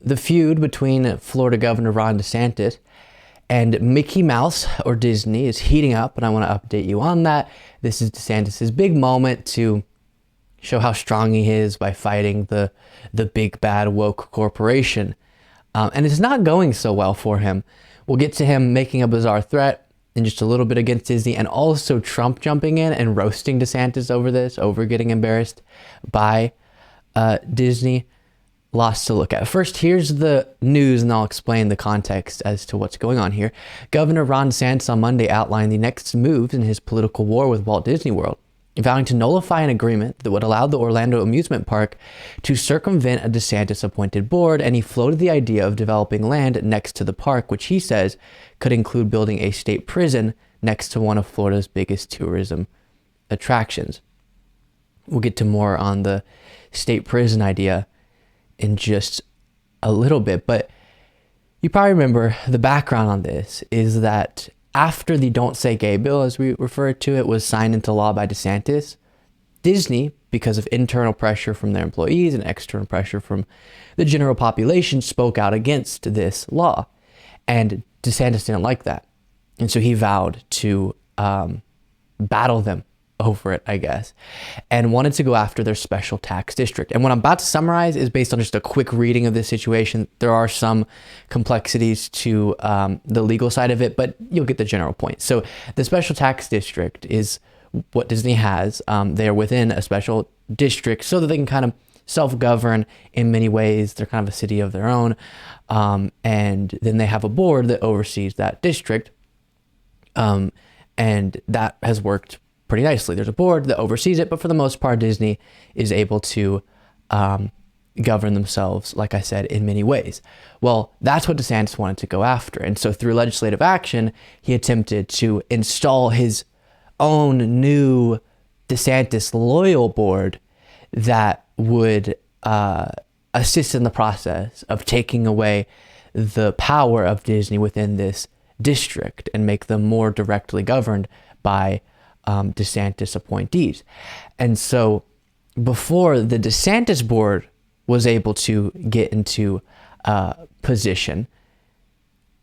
the feud between Florida Governor Ron DeSantis and Mickey Mouse, or Disney, is heating up, and I want to update you on that. This is DeSantis' big moment to show how strong he is by fighting the big bad woke corporation. And it's not going so well for him. We'll get to him making a bizarre threat in just a little bit against Disney, and also Trump jumping in and roasting DeSantis over this, over getting embarrassed by Disney. Lots to look at. First, here's the news, and I'll explain the context as to what's going on here. Governor Ron DeSantis on Monday outlined the next moves in his political war with Walt Disney World, vowing to nullify an agreement that would allow the Orlando amusement park to circumvent a DeSantis-appointed board, and he floated the idea of developing land next to the park, which he says could include building a state prison next to one of Florida's biggest tourism attractions. We'll get to more on the state prison idea in just a little bit, but you probably remember the background on this is that after the Don't Say Gay bill, as we refer to it, was signed into law by DeSantis, Disney, because of internal pressure from their employees and external pressure from the general population, spoke out against this law. And DeSantis didn't like that. And so he vowed to battle them over it, I guess, and wanted to go after their special tax district. And what I'm about to summarize is based on just a quick reading of this situation. There are some complexities to the legal side of it, but you'll get the general point. So the special tax district is what Disney has. They're within a special district so that they can kind of self-govern in many ways. They're kind of a city of their own. And then they have a board that oversees that district. And that has worked pretty nicely. There's a board that oversees it, but for the most part, Disney is able to govern themselves, like I said, in many ways. Well, that's what DeSantis wanted to go after. And so through legislative action, he attempted to install his own new DeSantis loyal board that would assist in the process of taking away the power of Disney within this district and make them more directly governed by DeSantis appointees. And so before the DeSantis board was able to get into position,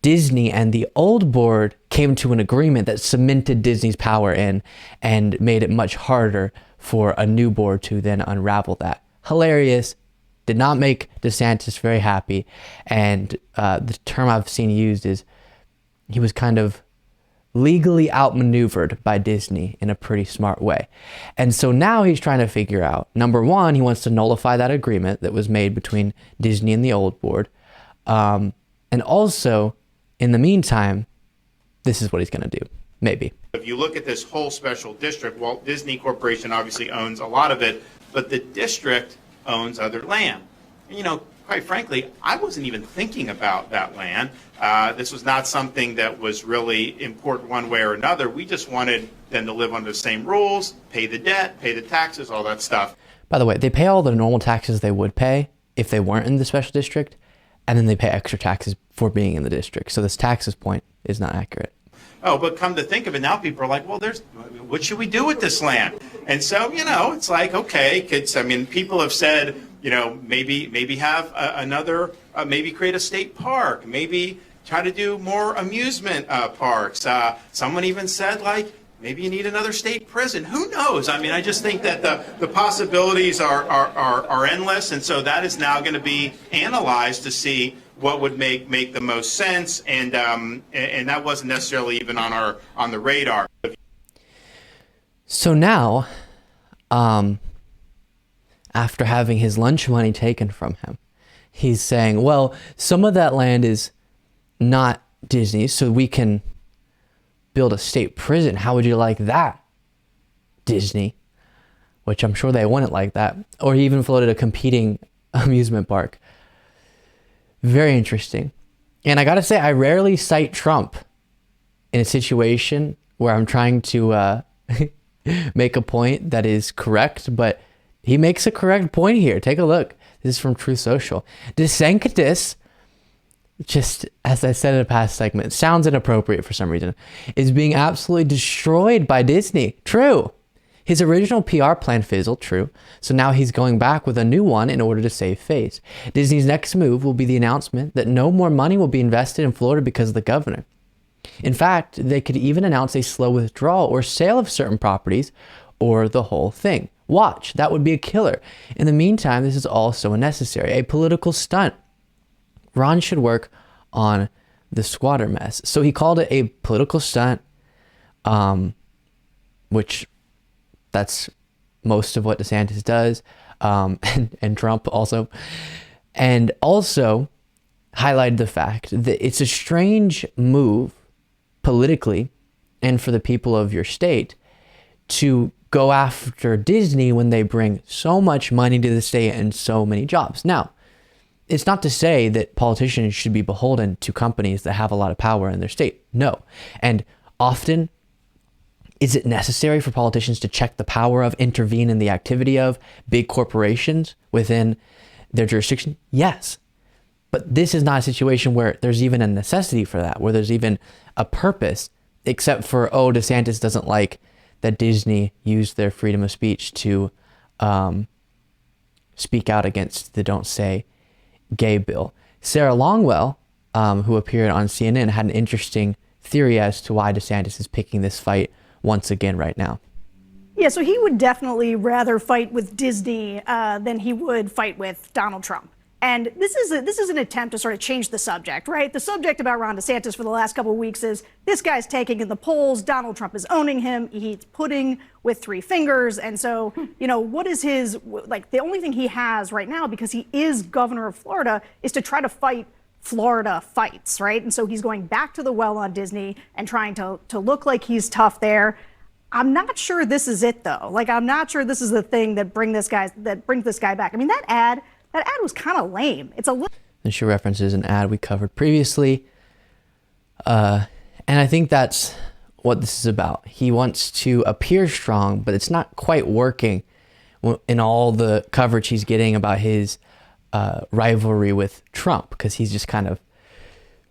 Disney and the old board came to an agreement that cemented Disney's power in and made it much harder for a new board to then unravel that. Hilarious. Did not make DeSantis very happy. And the term I've seen used is he was kind of legally outmaneuvered by Disney in a pretty smart way. And so now he's trying to figure out, number one, he wants to nullify that agreement that was made between Disney and the old board. And also, in the meantime, this is what he's going to do. Maybe. If you look at this whole special district, Walt Disney Corporation obviously owns a lot of it, but the district owns other land. And, you know, quite frankly, I wasn't even thinking about that land. This was not something that was really important one way or another. We just wanted them to live under the same rules, pay the debt, pay the taxes, all that stuff. By the way, they pay all the normal taxes they would pay if they weren't in the special district, and then they pay extra taxes for being in the district. So this taxes point is not accurate. Oh, but come to think of it, now people are like, well, what should we do with this land? And so, you know, it's like, okay, people have said, you know, maybe have another, maybe create a state park, maybe try to do more amusement parks. Someone even said, like, maybe you need another state prison. Who knows? I mean, I just think that the possibilities are endless, and so that is now going to be analyzed to see what would make the most sense, and that wasn't necessarily even on the radar. So now, after having his lunch money taken from him, he's saying, well, some of that land is not Disney's, so we can build a state prison. How would you like that, Disney? Which I'm sure they wouldn't like that. Or he even floated a competing amusement park. Very interesting. And I gotta say, I rarely cite Trump in a situation where I'm trying to make a point that is correct, but he makes a correct point here. Take a look. This is from Truth Social. DeSantis, just as I said in a past segment, sounds inappropriate for some reason, is being absolutely destroyed by Disney. True. His original PR plan fizzled, true, so now he's going back with a new one in order to save face. Disney's next move will be the announcement that no more money will be invested in Florida because of the governor. In fact, they could even announce a slow withdrawal or sale of certain properties or the whole thing. Watch, that would be a killer. In the meantime, this is all so unnecessary, a political stunt. Ron should work on the squatter mess. So he called it a political stunt, which that's most of what DeSantis does, and Trump also. And also highlighted the fact that it's a strange move politically and for the people of your state to go after Disney when they bring so much money to the state and so many jobs. Now, it's not to say that politicians should be beholden to companies that have a lot of power in their state. No. And often, is it necessary for politicians to check the power of, intervene in the activity of big corporations within their jurisdiction? Yes. But this is not a situation where there's even a necessity for that, where there's even a purpose, except for, oh, DeSantis doesn't like that Disney used their freedom of speech to speak out against the Don't Say Gay bill. Sarah Longwell, who appeared on CNN, had an interesting theory as to why DeSantis is picking this fight once again right now. Yeah, so he would definitely rather fight with Disney than he would fight with Donald Trump. And this is an attempt to sort of change the subject, right? The subject about Ron DeSantis for the last couple of weeks is this guy's taking in the polls. Donald Trump is owning him. He's pudding with three fingers. And so, you know, what is his, like, the only thing he has right now, because he is governor of Florida, is to try to fight Florida fights, right? And so he's going back to the well on Disney and trying to look like he's tough there. I'm not sure this is it, though. Like, I'm not sure this is the thing that brings this guy back. I mean, that ad was kind of lame. It's a little. And she references an ad we covered previously. And I think that's what this is about. He wants to appear strong, but it's not quite working in all the coverage he's getting about his rivalry with Trump, because he's just kind of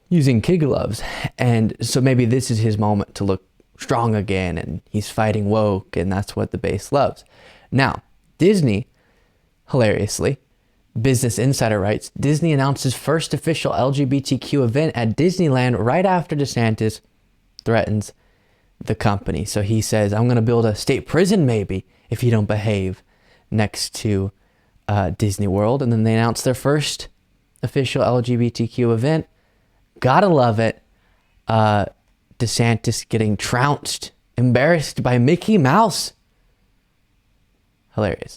using kid gloves. And so maybe this is his moment to look strong again, and he's fighting woke, and that's what the base loves. Now, Disney, hilariously, Business Insider writes, Disney announces first official LGBTQ event at Disneyland right after DeSantis threatens the company. So he says, I'm going to build a state prison maybe if you don't behave next to Disney World. And then they announced their first official LGBTQ event. Gotta love it. DeSantis getting trounced, embarrassed by Mickey Mouse. Hilarious.